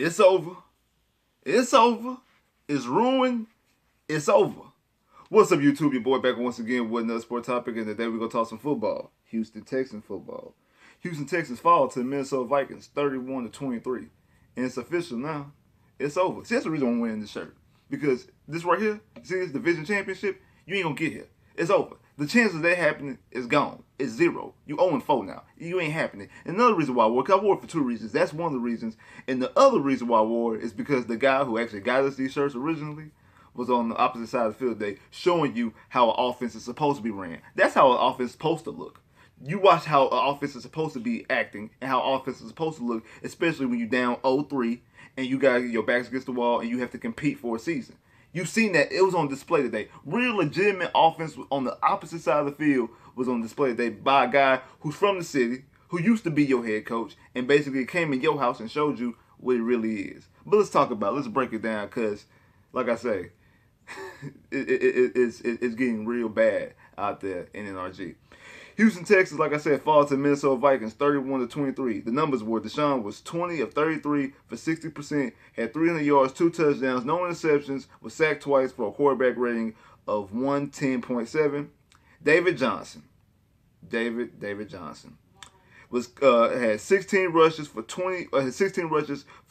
It's over. It's over. It's ruined. It's over. What's up, YouTube? Your boy back once again with another sport topic, and today we're going to talk some football. Houston Texans football. Houston Texans fall to the Minnesota Vikings 31-23. And it's official now. It's over. See, that's the reason I'm wearing this shirt. Because this right here, see this division championship, you ain't going to get here. It's over. The chance of that happening is gone. It's 0. You 0-4 now. You ain't happening. And another reason why I wore it, because I wore it for 2 reasons. That's one of the reasons. And the other reason why I wore it is because the guy who actually got us these shirts originally was on the opposite side of the field today, showing you how an offense is supposed to be ran. That's how an offense is supposed to look. You watch how an offense is supposed to be acting and how offense is supposed to look, especially when you're down 0-3 and you got your backs against the wall and you have to compete for a season. You've seen that. It was on display today. Real legitimate offense on the opposite side of the field was on display today by a guy who's from the city, who used to be your head coach, and basically came in your house and showed you what it really is. But let's talk about it. Let's break it down because, like I say, it's getting real bad out there in NRG. Houston Texans, like I said, fall to Minnesota Vikings 31-23. The numbers were Deshaun was 20 of 33 for 60%, had 300 yards, 2 touchdowns, no interceptions, was sacked twice for a quarterback rating of 110.7. David Johnson was had 16 rushes for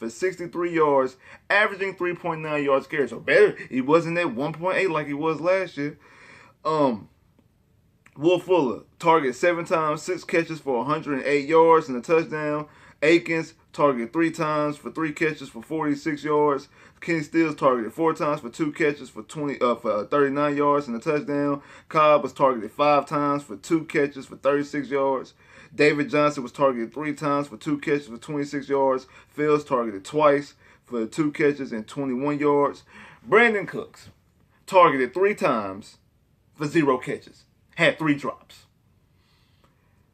63 yards, averaging 3.9 yards carry. So better, he wasn't at 1.8 like he was last year. Will Fuller targeted 7 times, 6 catches for 108 yards and a touchdown. Akins targeted 3 times for 3 catches for 46 yards. Kenny Stills targeted 4 times for 2 catches for 39 yards and a touchdown. Cobb was targeted 5 times for 2 catches for 36 yards. David Johnson was targeted 3 times for 2 catches for 26 yards. Fields targeted twice for 2 catches and 21 yards. Brandon Cooks targeted 3 times for 0 catches. Had 3 drops.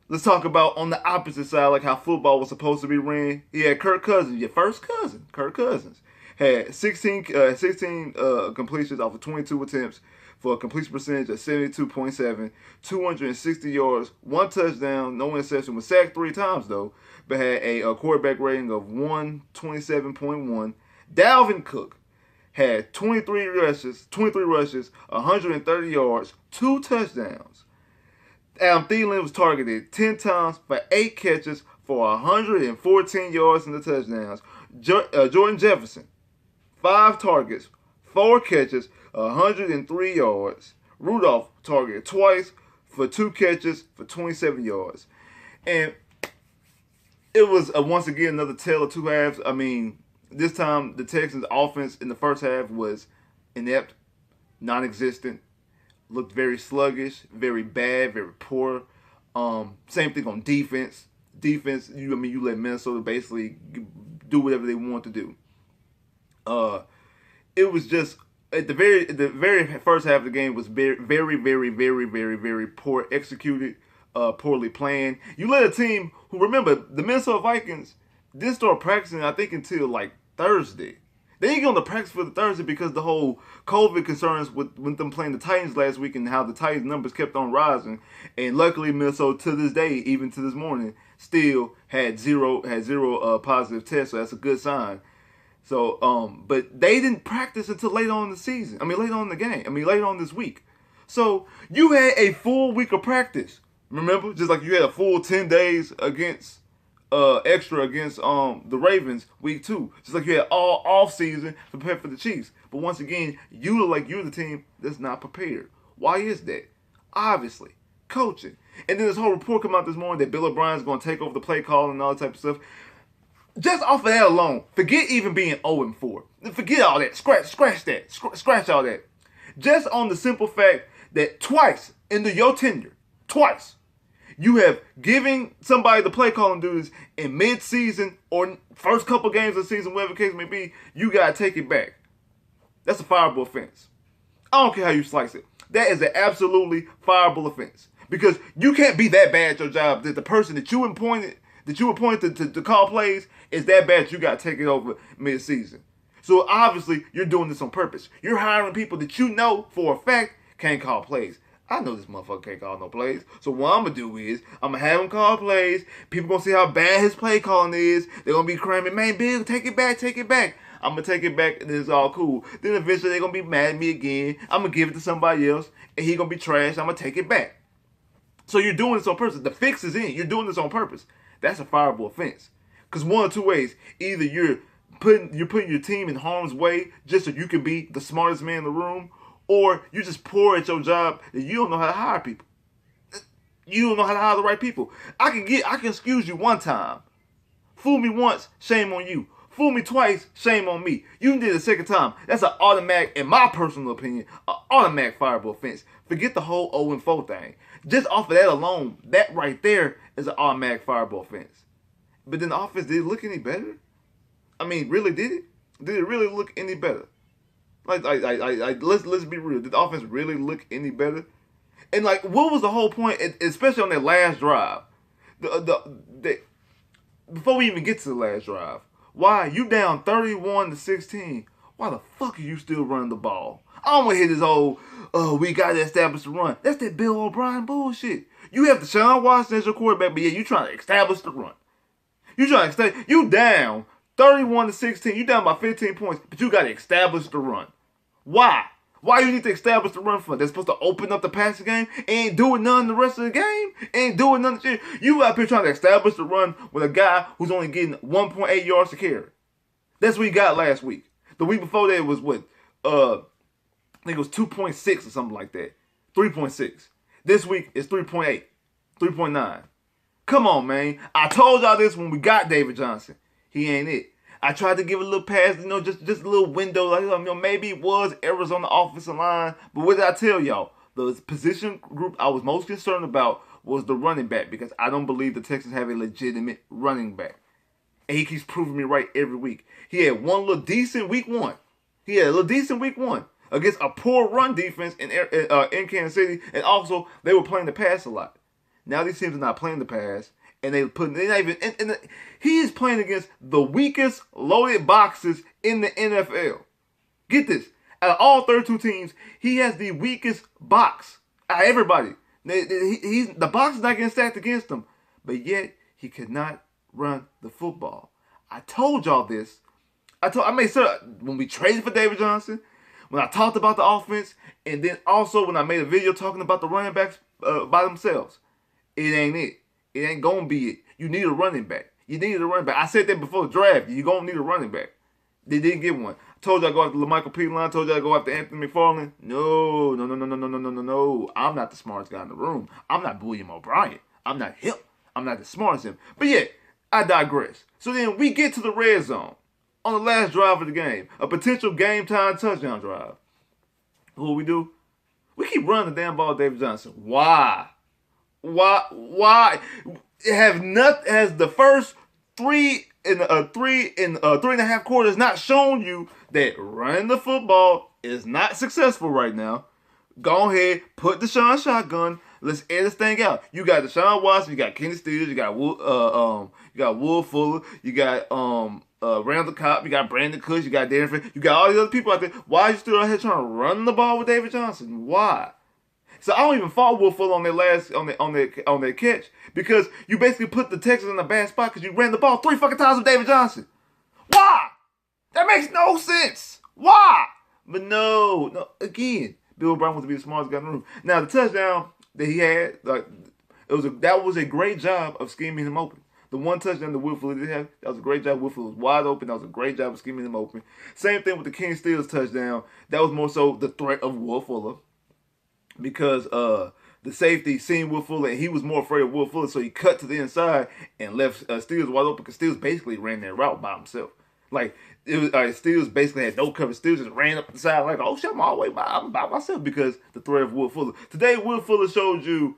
Let's talk about on the opposite side, like how football was supposed to be ran. He had Kirk Cousins, your first cousin, Kirk Cousins, had 16 completions off of 22 attempts for a completion percentage of 72.7, 260 yards, 1 touchdown, no interception. Was sacked 3 times though, but had a quarterback rating of 127.1. Dalvin Cook had 23 rushes, 130 yards, 2 touchdowns. Adam Thielen was targeted 10 times for 8 catches for 114 yards and the touchdowns. Jordan Jefferson, 5 targets, 4 catches, 103 yards. Rudolph targeted twice for 2 catches for 27 yards. And it was once again another tale of 2 halves. I mean, this time, the Texans' offense in the first half was inept, non-existent, looked very sluggish, very bad, very poor. Same thing on defense. Defense, you let Minnesota basically do whatever they want to do. It was just at the very first half of the game was very poor executed, poorly planned. You let a team who, remember, the Minnesota Vikings didn't start practicing, I think, until like Thursday. They didn't get on the practice for the Thursday because the whole COVID concerns with them playing the Titans last week and how the Titans numbers kept on rising. And luckily, Minnesota to this day, even to this morning, still had zero positive tests. So that's a good sign. So, but they didn't practice until late on in the season. I mean, late on in the game. I mean, late on this week. So you had a full week of practice. Remember, just like you had a full 10 days against. Extra against the Ravens week 2. Just like you had all off season to prepare for the Chiefs. But once again, you look like you're the team that's not prepared. Why is that? Obviously, coaching. And then this whole report come out this morning that Bill O'Brien's going to take over the play call and all that type of stuff. Just off of that alone, forget even being 0-4. Forget all that. Scratch that. Scratch all that. Just on the simple fact that twice in your tenure, you have given somebody the play calling duties in mid-season or first couple games of the season, whatever the case may be, you got to take it back. That's a fireable offense. I don't care how you slice it. That is an absolutely fireable offense. Because you can't be that bad at your job that the person that you appointed to call plays is that bad you got to take it over mid-season. So obviously, you're doing this on purpose. You're hiring people that you know for a fact can't call plays. I know this motherfucker can't call no plays. So what I'm going to do is, I'm going to have him call plays. People going to see how bad his play calling is. They're going to be cramming, man, Bill, take it back, take it back. I'm going to take it back, and it's all cool. Then eventually they're going to be mad at me again. I'm going to give it to somebody else, and he going to be trash. I'm going to take it back. So you're doing this on purpose. The fix is in. You're doing this on purpose. That's a fireable offense. Because one of two ways. Either you're putting your team in harm's way just so you can be the smartest man in the room, or you're just poor at your job and you don't know how to hire people. You don't know how to hire the right people. I can excuse you one time. Fool me once, shame on you. Fool me twice, shame on me. You did it a second time. That's an automatic, in my personal opinion, an automatic fireable offense. Forget the whole 0-4 thing. Just off of that alone, that right there is an automatic fireable offense. But then the offense, did it look any better? I mean, really, did it? Did it really look any better? Let's be real. Did the offense really look any better? And like, what was the whole point, especially on that last drive? Before we even get to the last drive, why you down 31-16? Why the fuck are you still running the ball? I don't want to hear this whole, we got to establish the run. That's that Bill O'Brien bullshit. You have Deshaun Watson as your quarterback, but yeah, you trying to establish the run. You trying to stay. You down 31-16. You down by 15 points, but you got to establish the run. Why? Why you need to establish the run for? They're supposed to open up the passing game. Ain't doing none the rest of the game. Ain't doing none of shit. You out here trying to establish the run with a guy who's only getting 1.8 yards to carry. That's what he got last week. The week before that was what? I think it was 2.6 or something like that. 3.6. This week is 3.8. 3.9. Come on, man. I told y'all this when we got David Johnson. He ain't it. I tried to give a little pass, just a little window. Like, maybe it was errors on the offensive line. But what did I tell y'all? The position group I was most concerned about was the running back, because I don't believe the Texans have a legitimate running back. And he keeps proving me right every week. He had one little decent week one. Against a poor run defense in Kansas City. And also, they were playing the pass a lot. Now these teams are not playing the pass. And they're not even. He is playing against the weakest loaded boxes in the NFL. Get this. Out of all 32 teams, he has the weakest box. Out of everybody. The box is not getting stacked against him. But yet, he cannot run the football. I told y'all this. I made sure when we traded for David Johnson, when I talked about the offense, and then also when I made a video talking about the running backs by themselves. It ain't it. It ain't going to be it. You need a running back. I said that before the draft. You're going to need a running back. They didn't get one. I told y'all to go after LaMichael P-Line. Told y'all to go after Anthony McFarland. No. I'm not the smartest guy in the room. I'm not William O'Brien. I'm not him. I'm not the smartest him. But yet, I digress. So then we get to the red zone on the last drive of the game. A potential game-time touchdown drive. What we do? We keep running the damn ball, David Johnson. Why? It has the first three and a half quarters not shown you that running the football is not successful right now. Go ahead, put Deshaun shotgun. Let's air this thing out. You got Deshaun Watson, you got Kenny Stills, you got Will Fuller, you got Randall Cobb, you got Brandon Cooks, you got Darren Fred, you got all these other people out there. Why are you still out here trying to run the ball with David Johnson? Why? So I don't even fault Will Fuller on that catch, because you basically put the Texans in a bad spot because you ran the ball 3 fucking times with David Johnson. Why? That makes no sense. Why? But no. Again, Bill O'Brien wants to be the smartest guy in the room. Now the touchdown that he had, that was a great job of scheming him open. The one touchdown that Will Fuller did have, that was a great job. Will Fuller was wide open. That was a great job of scheming him open. Same thing with the Kenny Stills touchdown. That was more so the threat of Will Fuller. Because the safety seen Will Fuller, and he was more afraid of Will Fuller, so he cut to the inside and left Stills wide open, because Stills basically ran that route by himself. Like, it was Stills basically had no cover. Stills just ran up the side like, oh shit, I'm all the way by myself, because the threat of Will Fuller. Today, Will Fuller showed you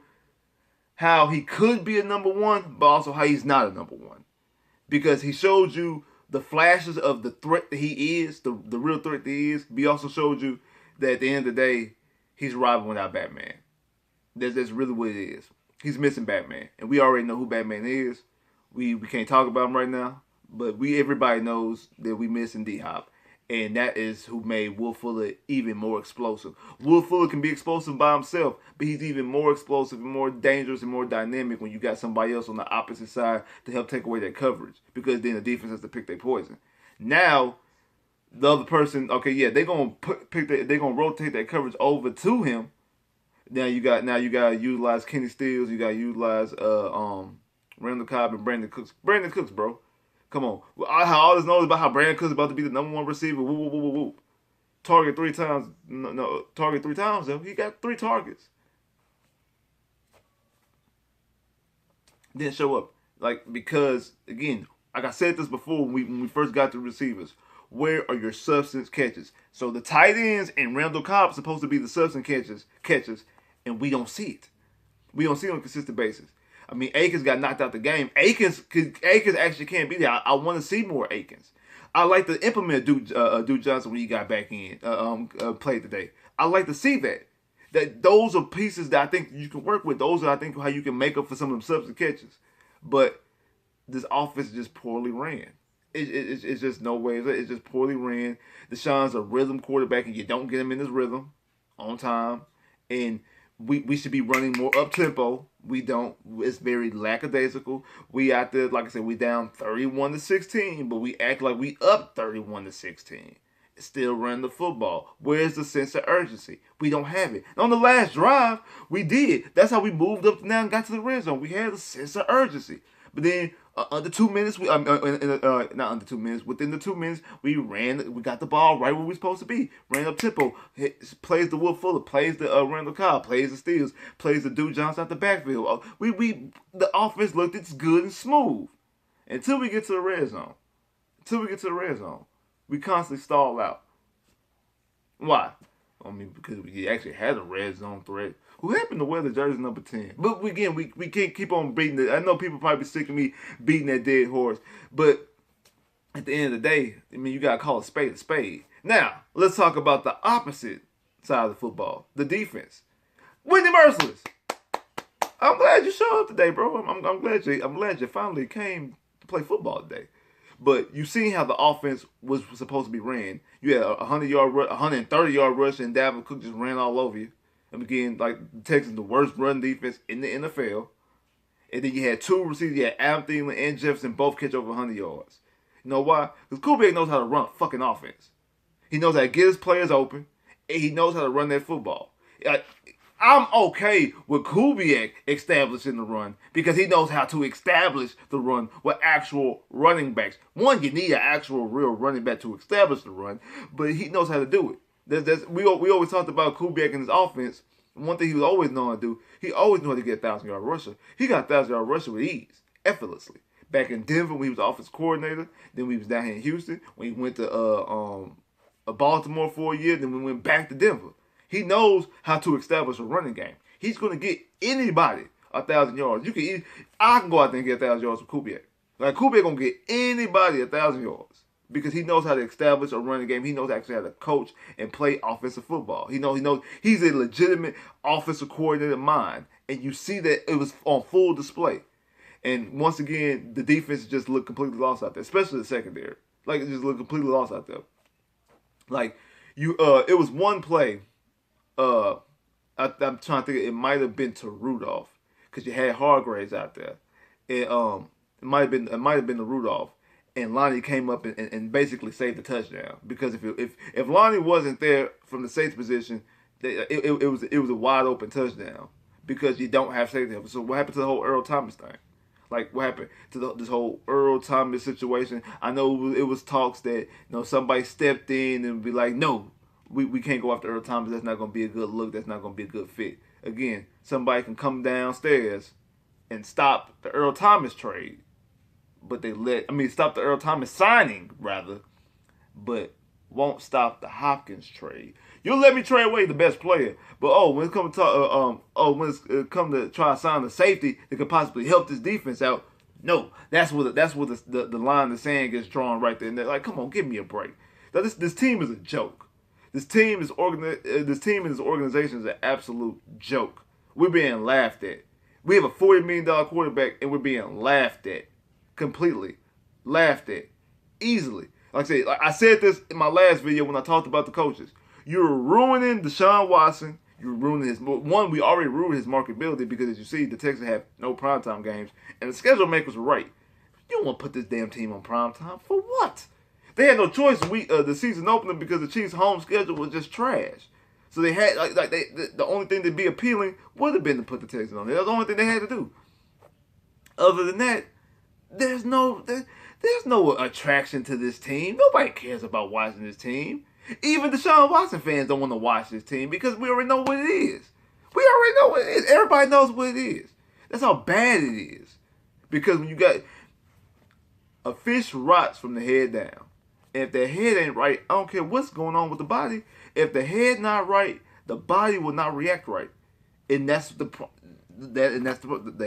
how he could be a number one, but also how he's not a number one. Because he showed you the flashes of the threat that he is, the real threat that he is, but he also showed you that at the end of the day, he's robbing without Batman. That's really what it is. He's missing Batman. And we already know who Batman is. We can't talk about him right now. But everybody knows that we missing D-Hop. And that is who made Will Fuller even more explosive. Will Fuller can be explosive by himself, but he's even more explosive and more dangerous and more dynamic when you got somebody else on the opposite side to help take away that coverage, because then the defense has to pick their poison. Now, the other person, okay, yeah, they're gonna rotate that coverage over to him. Now you gotta utilize Kenny Stills, you gotta utilize Randall Cobb and Brandon Cooks. Brandon Cooks, bro. Come on. I always know about how Brandon Cooks is about to be the number one receiver. Woo, woo, woo, woo, woo. Target 3 times. No, target 3 times, though. He got 3 targets. Didn't show up. Because, again, like I said this before when we first got to receivers, where are your substance catches? So the tight ends and Randall Cobb are supposed to be the substance catches, and we don't see it. We don't see it on a consistent basis. I mean, Akins got knocked out the game. Akins actually can't be there. I want to see more Akins. I like to implement Duke Johnson when he got back in, played today. I like to see that. Those are pieces that I think you can work with. Those are, I think, how you can make up for some of them substance catches. But this offense is just poorly ran. It's just no way. It's just poorly ran. Deshaun's a rhythm quarterback, and you don't get him in his rhythm on time. And we should be running more up tempo. We don't. It's very lackadaisical. We out there, like I said, we down 31-16, but we act like we up 31-16. Still running the football. Where's the sense of urgency? We don't have it. And on the last drive, we did. That's how we moved up now and got to the red zone. We had a sense of urgency. But then under 2 minutes, not under 2 minutes. Within the 2 minutes, we got the ball right where we supposed to be. Ran up tempo, plays the Will Fuller, plays the Randall Cobb, plays the Steels, plays the Duke Johnson out the backfield. The offense looked it's good and smooth until we get to the red zone. We constantly stall out. Why? I mean, because we actually had a red zone threat. Who happened to wear the jersey number 10? But again, we can't keep on beating it. I know people probably sick of me beating that dead horse. But at the end of the day, I mean, you got to call a spade a spade. Now, let's talk about the opposite side of the football, the defense. Whitney Merciless. I'm glad you showed up today, bro. I'm glad you finally came to play football today. But you seen how the offense was supposed to be ran. You had a 130-yard rush, and Dalvin Cook just ran all over you. And again, like the Texans, the worst run defense in the NFL. And then you had 2 receivers. You had Adam Thielen and Jefferson both catch over 100 yards. You know why? Because Kubiak knows how to run a fucking offense. He knows how to get his players open, and he knows how to run that football. I'm okay with Kubiak establishing the run because he knows how to establish the run with actual running backs. One, you need an actual real running back to establish the run, but he knows how to do it. We always talked about Kubiak and his offense. One thing he was always known to do, he always knew how to get a 1,000-yard rusher. He got a 1,000-yard rusher with ease, effortlessly. Back in Denver when he was offense coordinator, then we was down here in Houston when he went to Baltimore for a year, then we went back to Denver. He knows how to establish a running game. He's going to get anybody 1,000 yards. I can go out there and get 1,000 yards with Kubiak. Like Kubiak gonna get anybody 1,000 yards because he knows how to establish a running game. He knows actually how to coach and play offensive football. He knows he's a legitimate offensive coordinator mind, and you see that it was on full display. And once again, the defense just looked completely lost out there, especially the secondary. Like it just looked completely lost out there. Like it was one play. I'm trying to think. It might have been to Rudolph because you had Hargraves out there. It might have been to Rudolph, and Lonnie came up and basically saved the touchdown. Because if Lonnie wasn't there from the safety position, it was a wide open touchdown because you don't have safety. So what happened to the whole Earl Thomas thing? Like what happened to this whole Earl Thomas situation? I know it was talks that somebody stepped in and be like, no. We can't go after Earl Thomas. That's not going to be a good look. That's not going to be a good fit. Again, somebody can come downstairs and stop the Earl Thomas trade, but stop the Earl Thomas signing, rather, but won't stop the Hopkins trade. You'll let me trade away the best player, but when it comes to try to sign the safety that could possibly help this defense out, no. That's where the line in the sand gets drawn right there. And they're like, come on, give me a break. Now, this team is a joke. This team and this organization is an absolute joke. We're being laughed at. We have a $40 million quarterback, and we're being laughed at. Completely. Laughed at. Easily. Like I said this in my last video when I talked about the coaches. You're ruining Deshaun Watson. You're ruining his one. We already ruined his marketability because, as you see, the Texans have no primetime games, and the schedule makers were right. You don't want to put this damn team on primetime for what? They had no choice. The season opener because the Chiefs' home schedule was just trash. So they had the only thing to be appealing would have been to put the Texans on. That was the only thing they had to do. Other than that, there's no attraction to this team. Nobody cares about watching this team. Even Deshaun Watson fans don't want to watch this team because we already know what it is. We already know what it is. Everybody knows what it is. That's how bad it is. Because when you got a fish rots from the head down. And if the head ain't right, I don't care what's going on with the body. If the head not right, the body will not react right. And that's the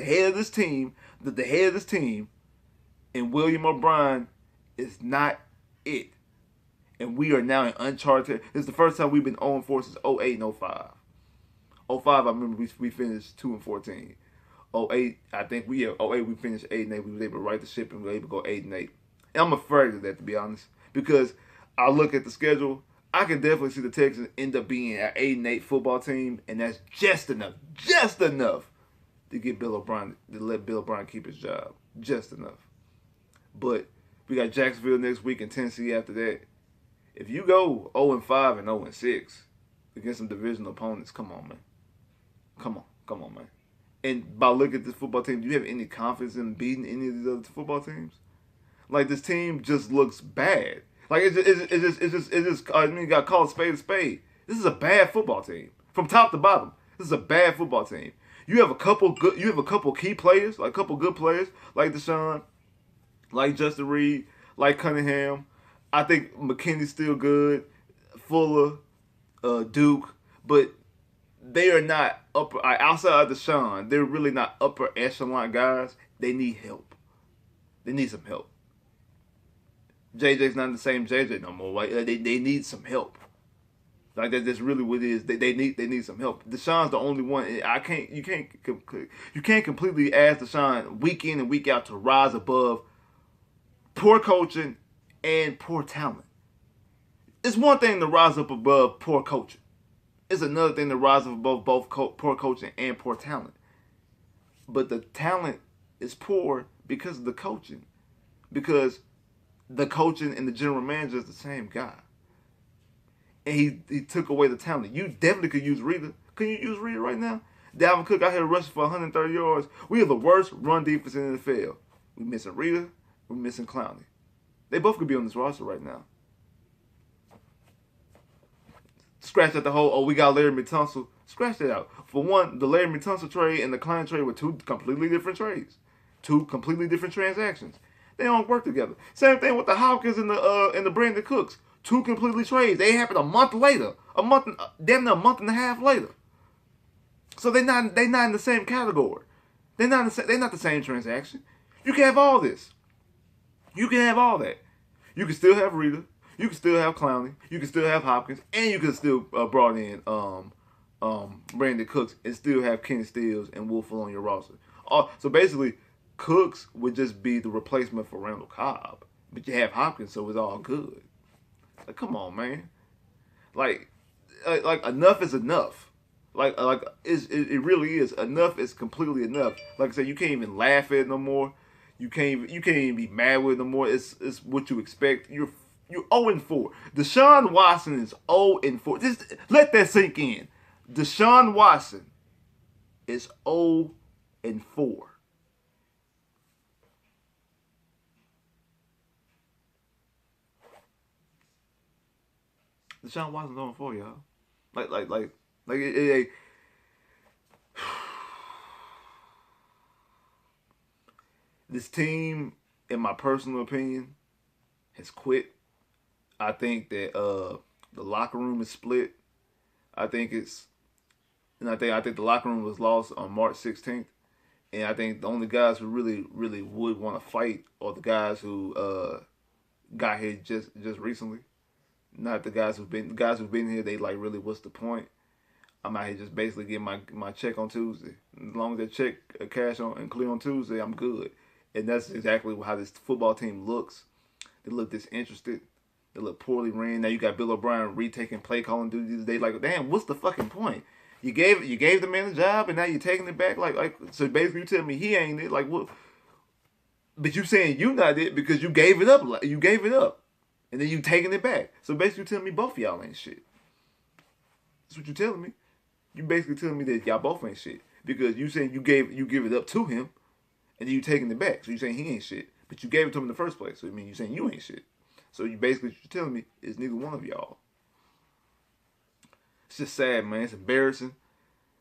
head of this team. The head of this team, and William O'Brien is not it. And we are now in uncharted. This is the first time we've been 0-4 since 08 and 05. 05, I remember we finished 2-14. 08, I think 08 we finished 8-8. We was able to right the ship and we were able to go 8-8. And I'm afraid of that, to be honest, because I look at the schedule. I can definitely see the Texans end up being an 8-8 football team, and that's just enough to get Bill O'Brien, to let Bill O'Brien keep his job, just enough. But we got Jacksonville next week and Tennessee after that. If you go 0-5 and 0-6 against some divisional opponents, come on, man. Come on, man. And by looking at this football team, do you have any confidence in beating any of these other football teams? Like, this team just looks bad. Like, I mean, you got to call a spade a spade. This is a bad football team from top to bottom. This is a bad football team. You have a couple key players, like a couple good players, like Deshaun, like Justin Reed, like Cunningham. I think McKinney's still good, Fuller, Duke, but they are not upper, outside of Deshaun, they're really not upper echelon guys. They need help. They need some help. JJ's not the same JJ no more. Like, they need some help. Like, that's really what it is. They need some help. Deshaun's the only one. You can't completely ask Deshaun week in and week out to rise above poor coaching and poor talent. It's one thing to rise up above poor coaching. It's another thing to rise up above both poor coaching and poor talent. But the talent is poor because of the coaching. Because the coaching and the general manager is the same guy. And he took away the talent. You definitely could use Reader. Can you use Reader right now? Dalvin Cook out here rushing for 130 yards. We have the worst run defense in the NFL. We're missing Reader. We're missing Clowney. They both could be on this roster right now. Scratch out the whole, we got Larry Tunsil. Scratch that out. For one, the Larry Tunsil trade and the Clowney trade were two completely different trades. Two completely different transactions. They don't work together. Same thing with the Hopkins and the Brandon Cooks. Two completely trades. They happened a month later. Damn near a month and a half later. So they're not in the same category. They're not the same transaction. You can have all this. You can have all that. You can still have Reader. You can still have Clowney. You can still have Hopkins, and you can still brought in Brandon Cooks and still have Kenny Stills and Wolford on your roster. So basically, Cooks would just be the replacement for Randall Cobb, but you have Hopkins, so it's all good. Like, come on, man. Like enough is enough. It really is. Enough is completely enough. Like I said, you can't even laugh at it no more. You can't even be mad with it no more. It's what you expect. You're 0-4. Deshaun Watson is 0-4. Just let that sink in. Deshaun Watson is 0-4. Deshaun Watson's 0-4, y'all. This team, in my personal opinion, has quit. I think that the locker room is split. I think the locker room was lost on March 16th. And I think the only guys who really would want to fight are the guys who got here just recently. Not the guys who've been here. They like, really, what's the point? I'm out here just basically getting my check on Tuesday. As long as that check cash on and clear on Tuesday, I'm good. And that's exactly how this football team looks. They look disinterested. They look poorly ran. Now you got Bill O'Brien retaking play calling duties. They like, damn, what's the fucking point? You gave the man a job, and now you're taking it back. Like so basically you tell me he ain't it. Like what? But you saying you not it because you gave it up. Like, you gave it up, and then you taking it back. So basically you telling me both of y'all ain't shit. That's what you telling me. You basically telling me that y'all both ain't shit because you saying you give it up to him, and then you taking it back. So you saying he ain't shit, but you gave it to him in the first place. So I mean you saying you ain't shit. So you basically what you're telling me is neither one of y'all. It's just sad, man. It's embarrassing.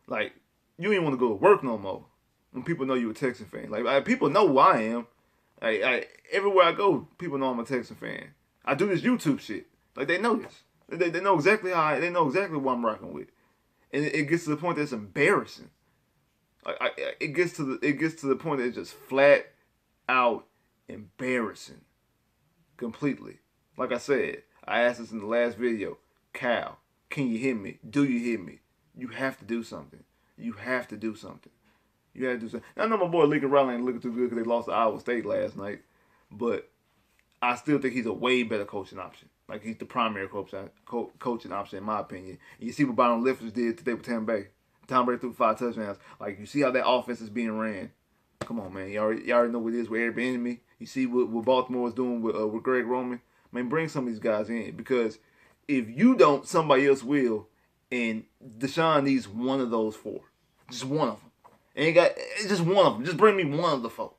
Like, you ain't want to go to work no more when people know you a Texan fan. Like people know who I am. Everywhere I go, people know I'm a Texan fan. I do this YouTube shit. Like, they know this. They know exactly they know exactly what I'm rocking with. And it gets to the point that it's embarrassing. It gets to the point that it's just flat out embarrassing. Completely. Like I said, I asked this in the last video. Cal, can you hear me? Do you hear me? You have to do something. You have to do something. You have to do something. I know my boy Lincoln Riley ain't looking too good because they lost to Iowa State last night. But I still think he's a way better coaching option. Like, he's the primary coaching option, in my opinion. And you see what Byron Leftwich did today with Tampa Bay. Tom Brady threw 5 touchdowns. Like, you see how that offense is being ran. Come on, man. You already know what it is with Eric Bieniemy. You see what Baltimore is doing with Greg Roman. Man, bring some of these guys in. Because if you don't, somebody else will. And Deshaun needs one of those 4. Just one of them. It's just one of them. Just bring me one of the 4.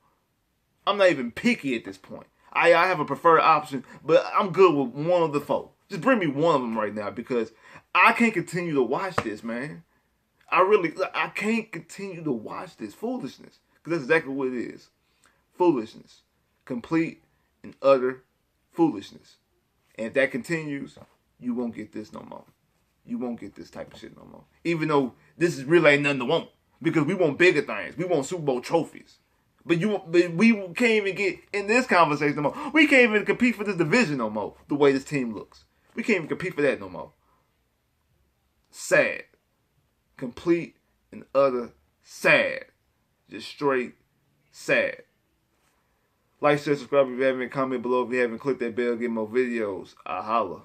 I'm not even picky at this point. I have a preferred option, but I'm good with one of the 4. Just bring me one of them right now because I can't continue to watch this, man. I can't continue to watch this foolishness because that's exactly what it is. Foolishness. Complete and utter foolishness. And if that continues, you won't get this no more. You won't get this type of shit no more. Even though this is really ain't nothing to want. Because we want bigger things. We want Super Bowl trophies. But we can't even get in this conversation no more. We can't even compete for this division no more. The way this team looks. We can't even compete for that no more. Sad. Complete and utter sad. Just straight sad. Like, share, subscribe if you haven't, comment below if you haven't, click that bell, get more videos. I holla.